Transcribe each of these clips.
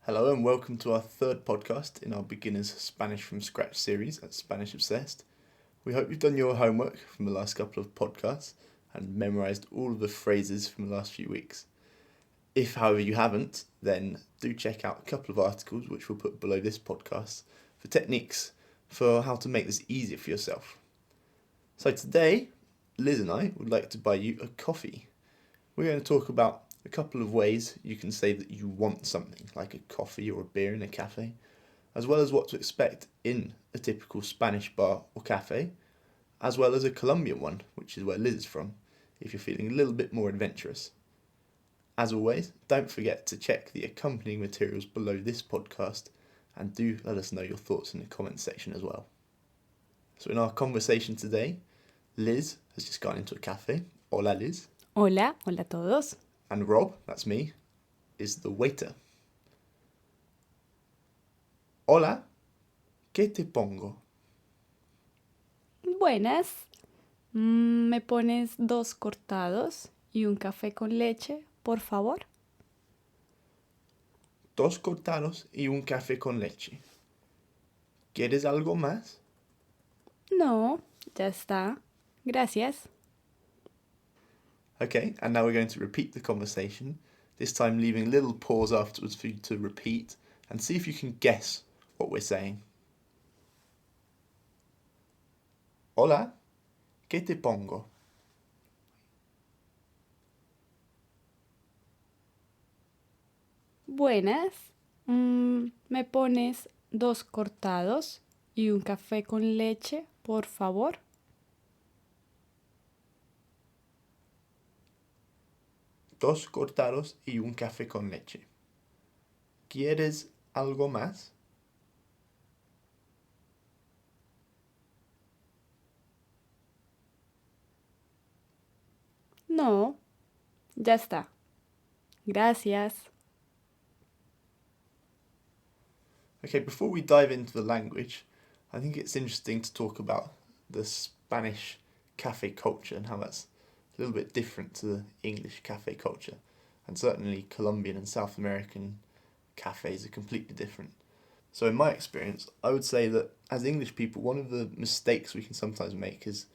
Hello and welcome to our third podcast in our Beginners Spanish from Scratch series at Spanish Obsessed. We hope you've done your homework from the last couple of podcasts and memorised all of the phrases from the last few weeks. If, however, you haven't, then do check out a couple of articles which we'll put below this podcast for techniques for how to make this easier for yourself. So today, Liz and I would like to buy you a coffee. We're going to talk about a couple of ways you can say that you want something, like a coffee or a beer in a cafe, as well as what to expect in a typical Spanish bar or cafe, as well as a Colombian one, which is where Liz is from, if you're feeling a little bit more adventurous. As always, don't forget to check the accompanying materials below this podcast, and do let us know your thoughts in the comments section as well. So in our conversation today, Liz has just gone into a cafe. Hola, Liz. Hola, hola a todos. And Rob, that's me, is the waiter. Hola, ¿qué te pongo? Buenas. ¿Me pones 2 cortados y un café con leche, por favor? 2 cortados y un café con leche. ¿Quieres algo más? No, ya está. Gracias. Okay, and now we're going to repeat the conversation, this time leaving a little pause afterwards for you to repeat and see if you can guess what we're saying. Hola, ¿qué te pongo? Buenas. ¿Me pones 2 cortados y un café con leche, por favor? 2 cortados y un café con leche. ¿Quieres algo más? No, ya está. Gracias. Okay, before we dive into the language, I think it's interesting to talk about the Spanish cafe culture and how that's a little bit different to the English cafe culture. And certainly Colombian and South American cafes are completely different. So in my experience, I would say that as English people, one of the mistakes we can sometimes make is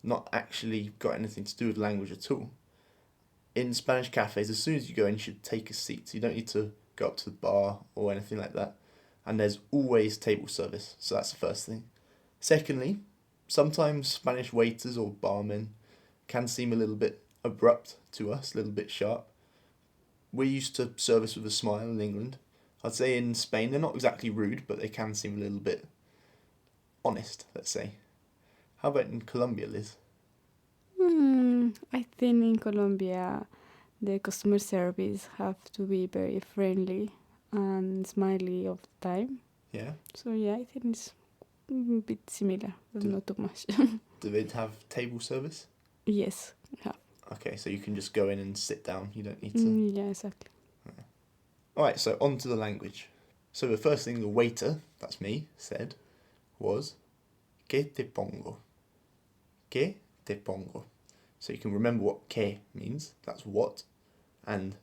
not actually got anything to do with language at all. In Spanish cafes, as soon as you go in, you should take a seat. So you don't need to go up to the bar or anything like that. And there's always table service, so that's the first thing. Secondly, sometimes Spanish waiters or barmen can seem a little bit abrupt to us, a little bit sharp. We're used to service with a smile in England. I'd say in Spain they're not exactly rude, but they can seem a little bit honest, let's say. How about in Colombia, Liz? I think in Colombia the customer service have to be very friendly and smiley all the time. Yeah? So yeah, I think it's a bit similar, but not too much. Do they have table service? Yes, have. Okay, so you can just go in and sit down. You don't need to... Yeah, exactly. Alright, so on to the language. So the first thing the waiter, that's me, said was ¿Qué te pongo? ¿Qué te pongo? So you can remember what que means, that's what, and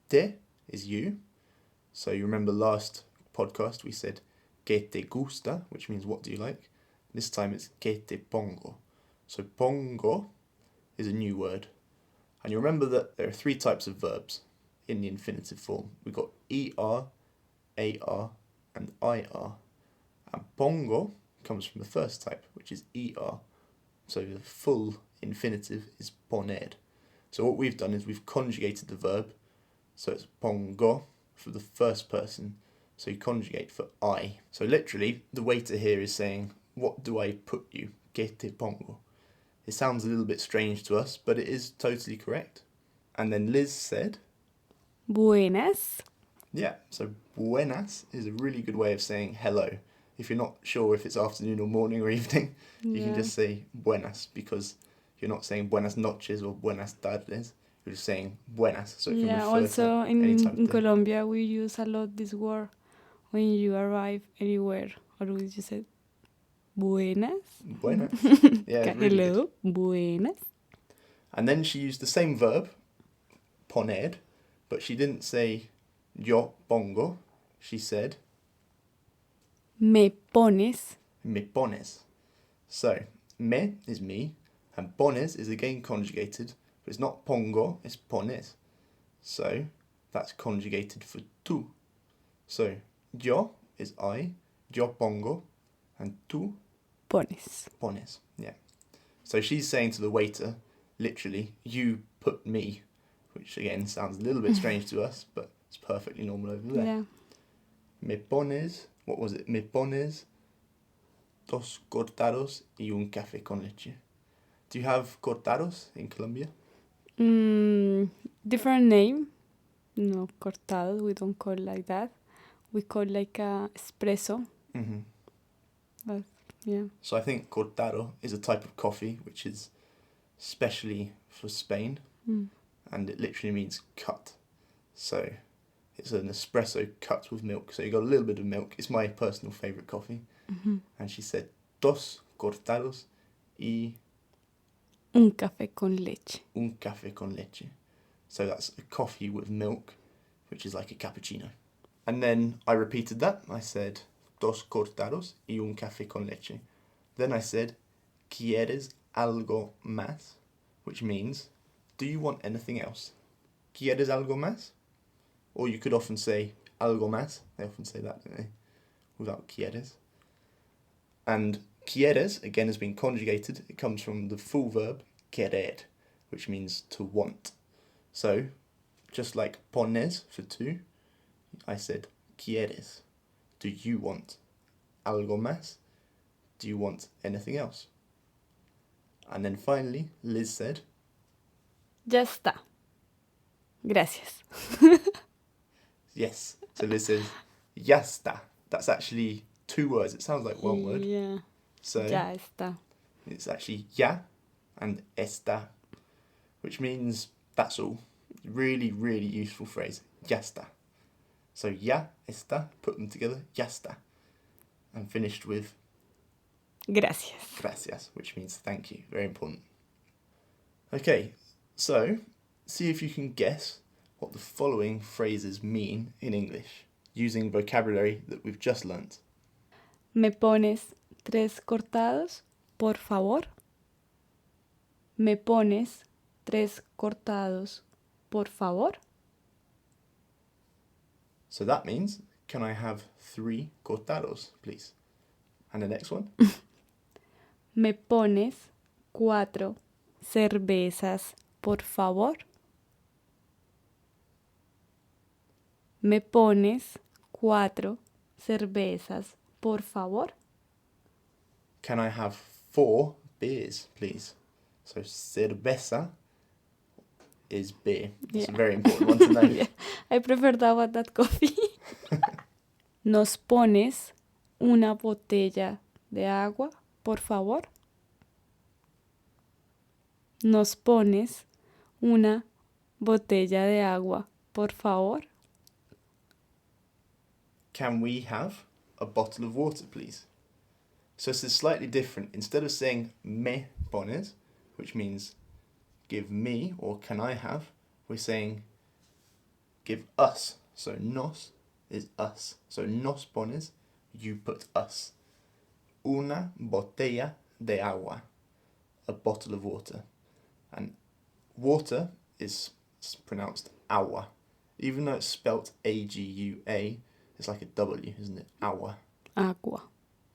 te is you. So you remember last podcast we said ¿Qué te gusta? Which means what do you like? This time it's ¿Qué te pongo? So pongo is a new word. And you remember that there are 3 types of verbs in the infinitive form. We've got ER, AR, and IR. And pongo comes from the first type, which is ER. So the full infinitive is poner. So what we've done is we've conjugated the verb. So it's pongo for the first person. So you conjugate for I. So literally, the waiter here is saying, what do I put you? ¿Qué te pongo? It sounds a little bit strange to us, but it is totally correct. And then Liz said... Buenas. Yeah, so buenas is a really good way of saying hello. If you're not sure if it's afternoon or morning or evening, you can just say buenas, because you're not saying buenas noches or buenas tardes. You're just saying buenas, so it can refer Also to any time in of day. Colombia we use a lot this word when you arrive anywhere. Or would you say buenas? Buenas. Yeah, it's really Hello, good. buenas. And then she used the same verb, poner, but she didn't say yo pongo. she said, Me pones. me pones. So, me is me, and pones is again conjugated, but it's not pongo, it's pones. So, that's conjugated for tú. So, yo is I, yo pongo, and tú Pones. pones. Yeah. So she's saying to the waiter, literally, you put me, which again sounds a little bit strange to us, but it's perfectly normal over there. Yeah. Me pones, what was it? Me pones dos cortados y un café con leche. Do you have cortados in Colombia? Different name. No, cortado. We don't call like that. We call like a espresso. Mm-hmm. But yeah. So I think cortado is a type of coffee which is specially for Spain, and it literally means cut. So it's an espresso cut with milk. So you got a little bit of milk. It's my personal favourite coffee. And she said, dos cortados y Un café con leche. un café con leche. So that's a coffee with milk, which is like a cappuccino. And then I repeated that. I said, dos cortados y un café con leche. Then I said, ¿quieres algo más? Which means, do you want anything else? ¿Quieres algo más? Or you could often say, algo más. They often say that, don't they? Without quieres. And quieres, again, has been conjugated. It comes from the full verb, querer, which means to want. So, just like pones for tú, I said, ¿quieres? Do you want algo más? Do you want anything else? And then finally, Liz said, Ya está. Gracias. yes. So Liz says, ya está. That's actually 2 words. It sounds like 1 word. Yeah. So Ya está. it's actually ya and está, which means that's all. Really, really useful phrase. Ya está. So ya está, put them together, ya está. And finished with Gracias. gracias, which means thank you. Very important. Okay, so see if you can guess what the following phrases mean in English using vocabulary that we've just learnt. ¿Me pones 3 cortados, por favor? ¿Me pones 3 cortados, por favor? So that means, can I have 3 cortados, please? And the next one? ¿Me pones 4 cervezas, por favor? ¿Me pones 4 cervezas, por favor? Can I have 4 beers, please? So cerveza is beer. That's a Yeah. very important one to know. Yeah, I prefer that one than coffee. ¿Nos pones una botella de agua, por favor? ¿Nos pones una botella de agua, por favor? Can we have a bottle of water, please? So this is slightly different. Instead of saying me pones, which means give me or can I have, we're saying give us. So nos is us. So nos pones, you put us. Una botella de agua, a bottle of water. And water is pronounced agua. Even though it's spelt A-G-U-A, it's like a W, isn't it? Agua. Agua.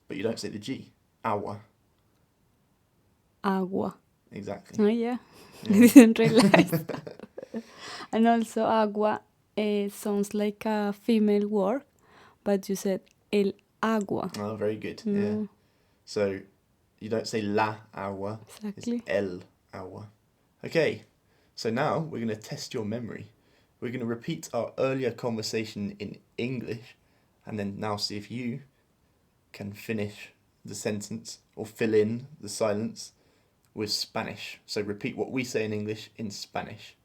But you don't say the G. Agua. Agua. Exactly. Oh, yeah. I didn't realize that. And also, agua sounds like a female word, but you said el agua. Oh, very good. Yeah. So you don't say la agua. Exactly. It's el agua. Okay. So now we're going to test your memory. We're going to repeat our earlier conversation in English and then now see if you can finish the sentence or fill in the silence with Spanish. So repeat what we say in English in Spanish.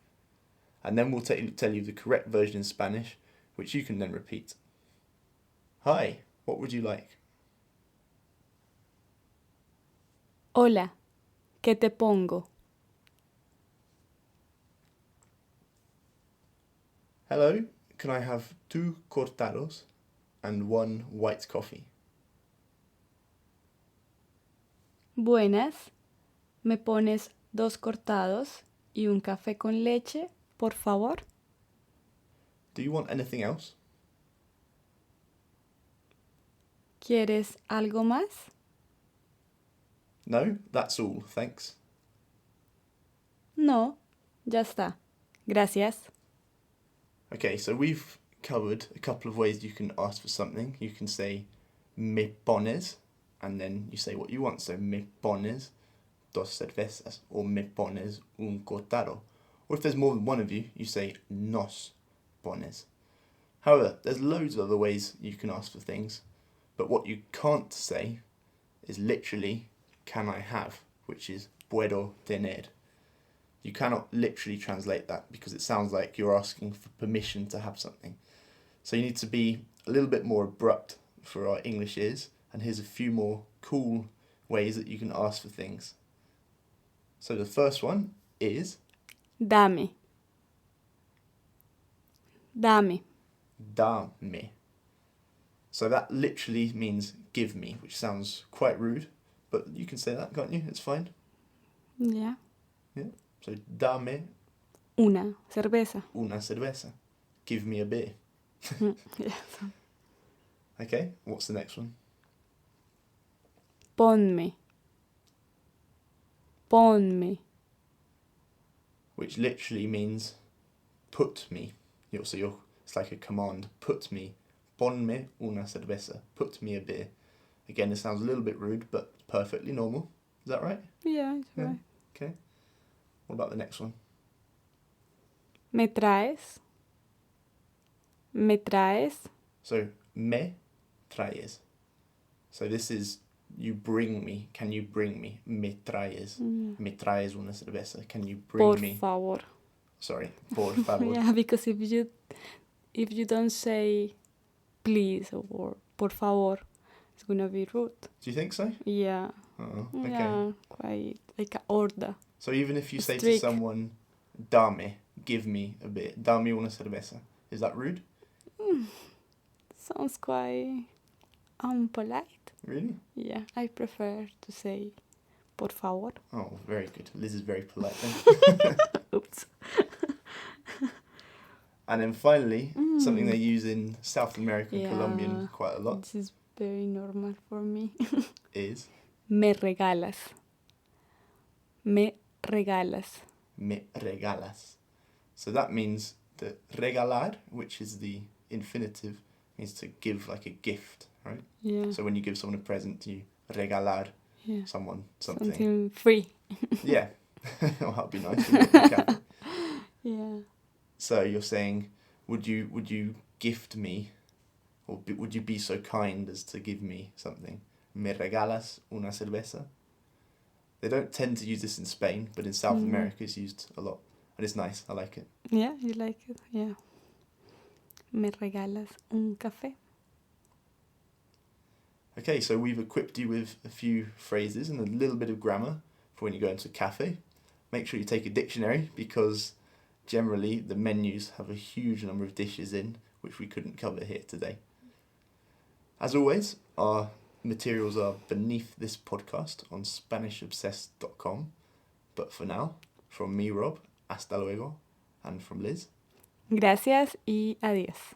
And then we'll tell you the correct version in Spanish, which you can then repeat. Hi, what would you like? Hola, ¿qué te pongo? Hello, can I have 2 cortados? and 1 white coffee. Buenas, ¿me pones 2 cortados y un café con leche, por favor? Do you want anything else? ¿Quieres algo más? No, that's all, thanks. No, ya está. Gracias. Okay, so we've covered a couple of ways you can ask for something. You can say me pones, and then you say what you want. So me pones 2 cervezas, or me pones un cortado. Or if there's more than one of you, you say nos pones. However, there's loads of other ways you can ask for things, but what you can't say is literally can I have, which is puedo tener. You cannot literally translate that because it sounds like you're asking for permission to have something. So you need to be a little bit more abrupt for our English ears, and here's a few more cool ways that you can ask for things. So the first one is Dame. Dame. dame. So that literally means give me, which sounds quite rude, but you can say that, can't you? It's fine. Ya. So dame Una cerveza. una cerveza. Give me a beer. Ya. Okay, what's the next one? Ponme. Ponme. Which literally means put me. It's like a command. Put me. Ponme una cerveza. Put me a beer. Again, it sounds a little bit rude, but perfectly normal. Is that right? Yeah, it's Yeah. right. Okay. What about the next one? ¿Me traes? ¿Me traes? So, me traes. So this is you bring me. Can you bring me? Me traes. Me traes una cerveza. Can you bring Por me? favor. Sorry, por favor. Yeah, because if you don't say please or por favor, it's gonna be rude. Do you think so? Yeah. Oh, okay. Yeah, quite like a order. So even if you say to Strict. someone, dame, give me a bit, dame una cerveza, is that rude? Sounds quite unpolite. Really? Yeah, I prefer to say por favor. Oh, very good. Liz is very polite then. Oops. And then finally, something they use in South American Yeah. Colombian quite a lot This is very normal for me. is Me regalas. Me regalas. me regalas. So that means that regalar, which is the infinitive, means to give like a gift, right? Yeah. So when you give someone a present, you regalar Yeah. someone something. Something free. Yeah. Oh, that'd be nice. Wouldn't it? Cafe. Yeah. So you're saying, would you gift me, or would you be so kind as to give me something? Me regalas una cerveza? They don't tend to use this in Spain, but in South America it's used a lot. And it's nice, I like it. Yeah, you like it? Yeah. Me regalas un café. Okay, so we've equipped you with a few phrases and a little bit of grammar for when you go into a cafe. Make sure you take a dictionary because generally the menus have a huge number of dishes in which we couldn't cover here today. As always, our materials are beneath this podcast on SpanishObsessed.com. But for now, from me, Rob, hasta luego, and from Liz. Gracias y adiós.